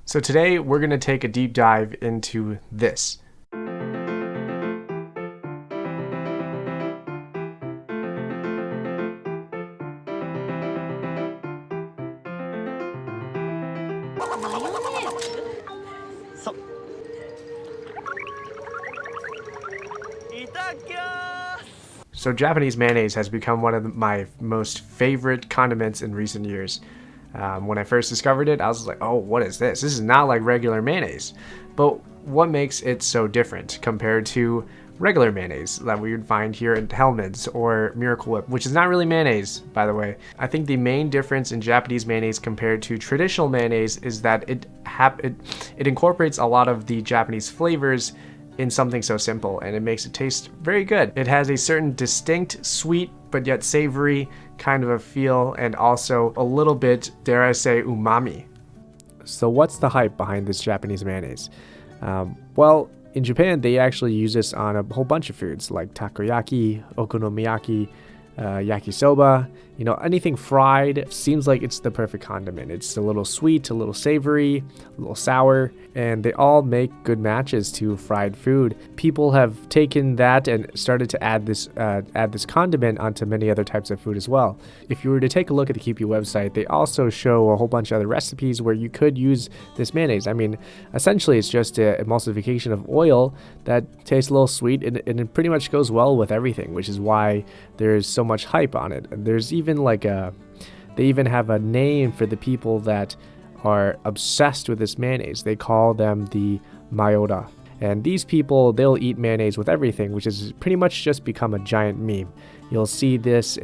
So today we're going to take a deep dive into this. So Japanese mayonnaise has become one of my most favorite condiments in recent years. When I first discovered it, I was like, oh, what is this? This is not like regular mayonnaise. But what makes it so different compared to regular mayonnaise that we would find here in Hellmann's or Miracle Whip, which is not really mayonnaise, by the way. I think the main difference in Japanese mayonnaise compared to traditional mayonnaise is that it incorporates a lot of the Japanese flavors in something so simple, and it makes it taste very good. It has a certain distinct sweet but yet savory kind of a feel, and also a little bit, dare I say, umami. So what's the hype behind this Japanese mayonnaise? Well, in Japan, they actually use this on a whole bunch of foods like takoyaki, okonomiyaki, yakisoba. You know, anything fried seems like it's the perfect condiment. It's a little sweet, a little savory, a little sour, and they all make good matches to fried food. People have taken that and started to add this condiment onto many other types of food as well. If you were to take a look at the QP website, they also show a whole bunch of other recipes where you could use this mayonnaise. I mean, essentially it's just an emulsification of oil that tastes a little sweet, and it pretty much goes well with everything, which is why there's so much hype on it. And there's even they even have a name for the people that are obsessed with this mayonnaise. They call them the Mayora. And these people, they'll eat mayonnaise with everything, which has pretty much just become a giant meme. You'll see this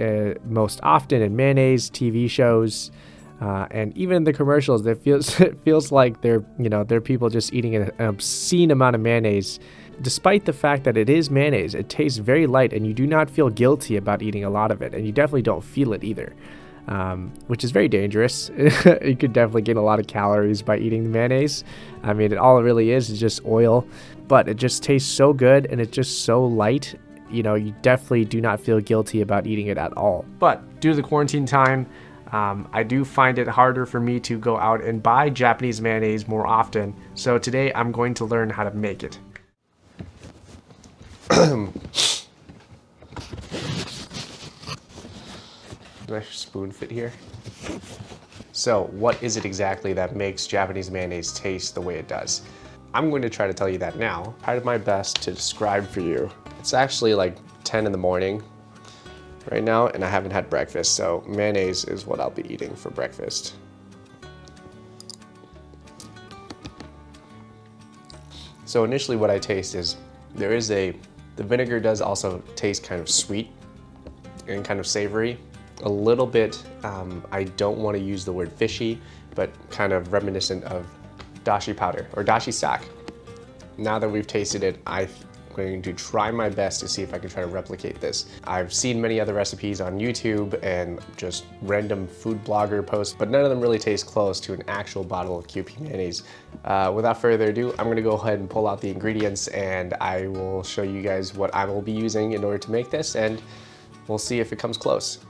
most often in mayonnaise TV shows, and even in the commercials. It feels like they're people just eating an obscene amount of mayonnaise. Despite the fact that it is mayonnaise, it tastes very light, and you do not feel guilty about eating a lot of it, and you definitely don't feel it either, which is very dangerous. You could definitely gain a lot of calories by eating mayonnaise. I mean, all it really is just oil, but it just tastes so good, and it's just so light. You know, you definitely do not feel guilty about eating it at all. But due to the quarantine time, I do find it harder for me to go out and buy Japanese mayonnaise more often. So today I'm going to learn how to make it. Nice spoon fit here. So what is it exactly that makes Japanese mayonnaise taste the way it does? I'm going to try to tell you that now. I tried my best to describe for you. It's actually like 10 in the morning right now, and I haven't had breakfast, so mayonnaise is what I'll be eating for breakfast. So initially what I taste is the vinegar does also taste kind of sweet and kind of savory. A little bit, I don't want to use the word fishy, but kind of reminiscent of dashi powder or dashi sack. Now that we've tasted it, I'm going to try my best to see if I can try to replicate this. I've seen many other recipes on YouTube and just random food blogger posts, but none of them really taste close to an actual bottle of QP mayonnaise. Without further ado, I'm gonna go ahead and pull out the ingredients, and I will show you guys what I will be using in order to make this, and we'll see if it comes close.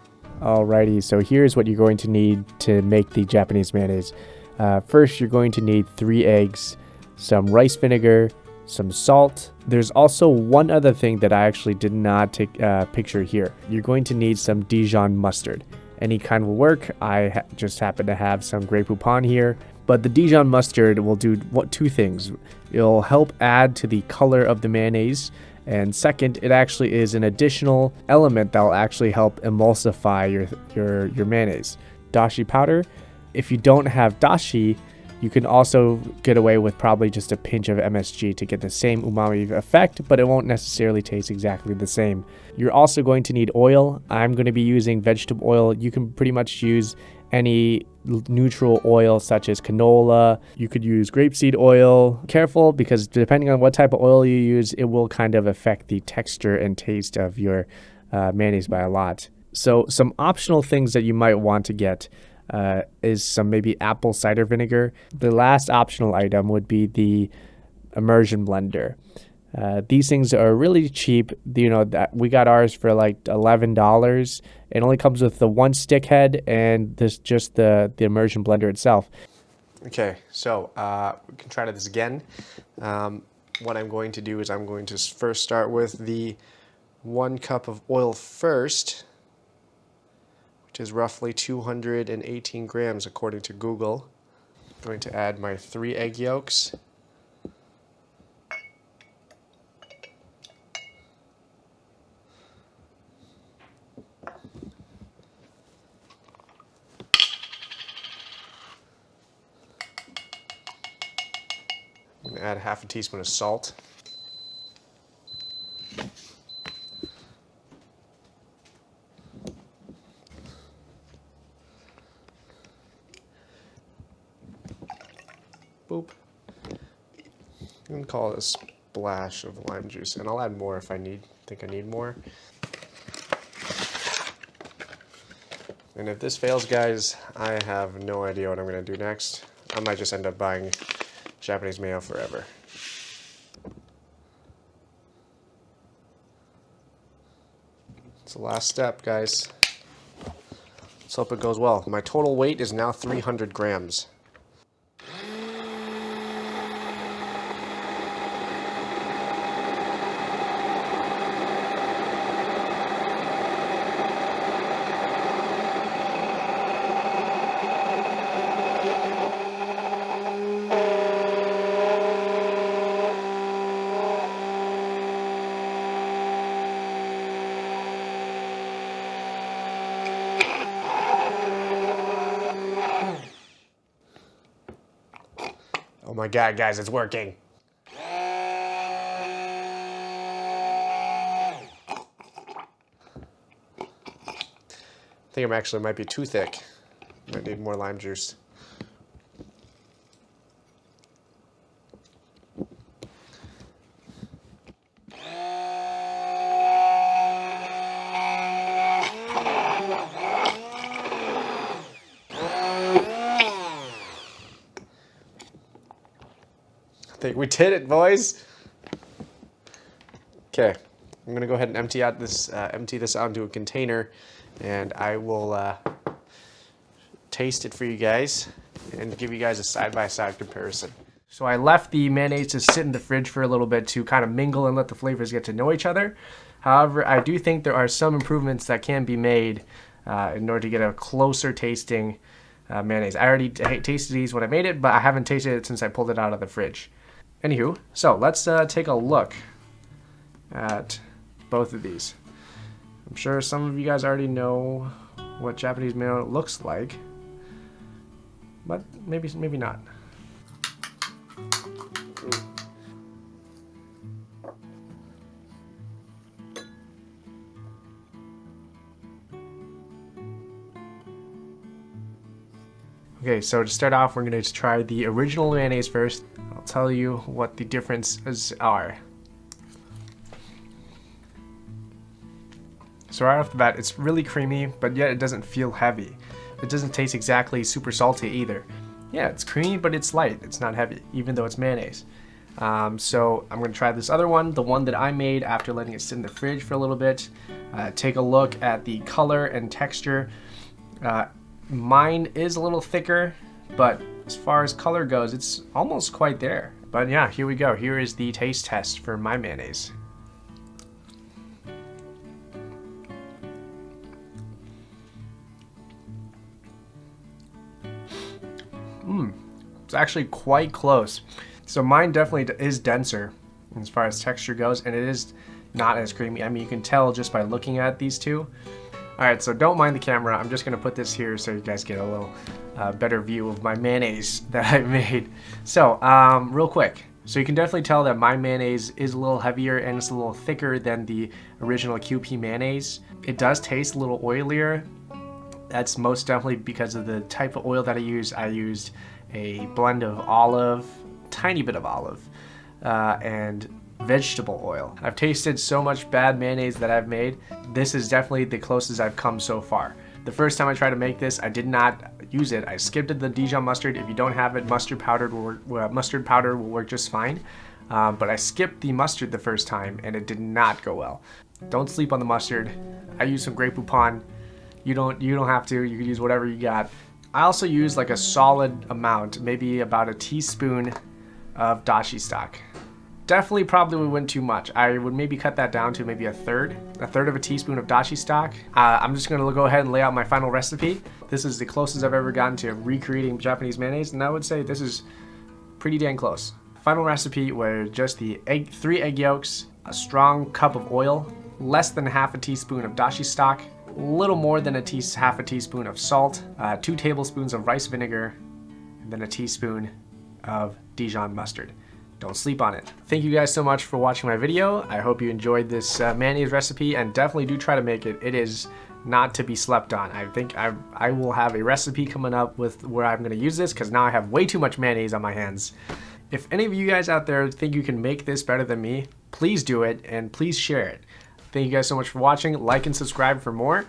Alrighty, so here's what you're going to need to make the Japanese mayonnaise. First, you're going to need 3 eggs, some rice vinegar, some salt. There's also one other thing that I actually did not take a picture here. You're going to need some Dijon mustard. Any kind will work. I just happen to have some Grey Poupon here. But the Dijon mustard will do 2 things. It'll help add to the color of the mayonnaise. And second, it actually is an additional element that will actually help emulsify your mayonnaise. Dashi powder. If you don't have dashi, you can also get away with probably just a pinch of MSG to get the same umami effect, but it won't necessarily taste exactly the same. You're also going to need oil. I'm going to be using vegetable oil. You can pretty much use any neutral oil such as canola. You could use grapeseed oil. Careful, because depending on what type of oil you use, it will kind of affect the texture and taste of your mayonnaise by a lot. So some optional things that you might want to get is some maybe apple cider vinegar. The last optional item would be the immersion blender. These things are really cheap. That we got ours for like $11. It only comes with the 1 stick head and just the immersion blender itself. Okay, so we can try this again. What I'm going to do is I'm going to first start with the 1 cup of oil first, which is roughly 218 grams according to Google. I'm going to add my 3 egg yolks. I'm going to add half a teaspoon of salt. Boop. I'm going to call it a splash of lime juice, and I'll add more if I think I need more. And if this fails, guys, I have no idea what I'm going to do next. I might just end up buying Japanese Mayo forever. It's the last step, guys. Let's hope it goes well. My total weight is now 300 grams. Oh my God, guys, it's working. I think it actually might be too thick. Might need more lime juice. I think we did it, boys. Okay, I'm gonna go ahead and empty this out into a container, and I will taste it for you guys and give you guys a side-by-side comparison. So I left the mayonnaise to sit in the fridge for a little bit to kind of mingle and let the flavors get to know each other. However, I do think there are some improvements that can be made in order to get a closer tasting mayonnaise. I already tasted these when I made it, but I haven't tasted it since I pulled it out of the fridge. Anywho, so let's take a look at both of these. I'm sure some of you guys already know what Japanese mayo looks like, but maybe not. Okay, so to start off, we're going to try the original mayonnaise first. I'll tell you what the differences are. So right off the bat, it's really creamy, but yet it doesn't feel heavy. It doesn't taste exactly super salty either. Yeah, it's creamy, but it's light. It's not heavy, even though it's mayonnaise. So I'm going to try this other one, the one that I made after letting it sit in the fridge for a little bit. Take a look at the color and texture. Mine is a little thicker, but as far as color goes, it's almost quite there. But yeah, here we go. Here is the taste test for my mayonnaise. It's actually quite close. So mine definitely is denser as far as texture goes, and it is not as creamy. I mean, you can tell just by looking at these two. Alright, so don't mind the camera. I'm just going to put this here so you guys get a little better view of my mayonnaise that I made. So, real quick. So you can definitely tell that my mayonnaise is a little heavier and it's a little thicker than the original QP mayonnaise. It does taste a little oilier. That's most definitely because of the type of oil that I used. I used a blend of olive, tiny bit of olive, and vegetable oil. I've tasted so much bad mayonnaise that I've made. This is definitely the closest I've come so far. The first time I tried to make this, I did not use it. I skipped the Dijon mustard. If you don't have it, mustard powder will work just fine. But I skipped the mustard the first time and it did not go well. Don't sleep on the mustard. I used some Grey Poupon. You don't have to. You can use whatever you got. I also use like a solid amount, maybe about a teaspoon of dashi stock. Definitely probably went too much. I would maybe cut that down to maybe a third of a teaspoon of dashi stock. I'm just gonna go ahead and lay out my final recipe. This is the closest I've ever gotten to recreating Japanese mayonnaise, and I would say this is pretty dang close. Final recipe were just the 3 egg yolks, a strong cup of oil, less than half a teaspoon of dashi stock, a little more than half a teaspoon of salt, 2 tablespoons of rice vinegar, and then a teaspoon of Dijon mustard. Don't sleep on it. Thank you guys so much for watching my video. I hope you enjoyed this mayonnaise recipe, and definitely do try to make it. It is not to be slept on. I think I will have a recipe coming up with where I'm gonna use this, because now I have way too much mayonnaise on my hands. If any of you guys out there think you can make this better than me, please do it, and please share it. Thank you guys so much for watching. Like and subscribe for more.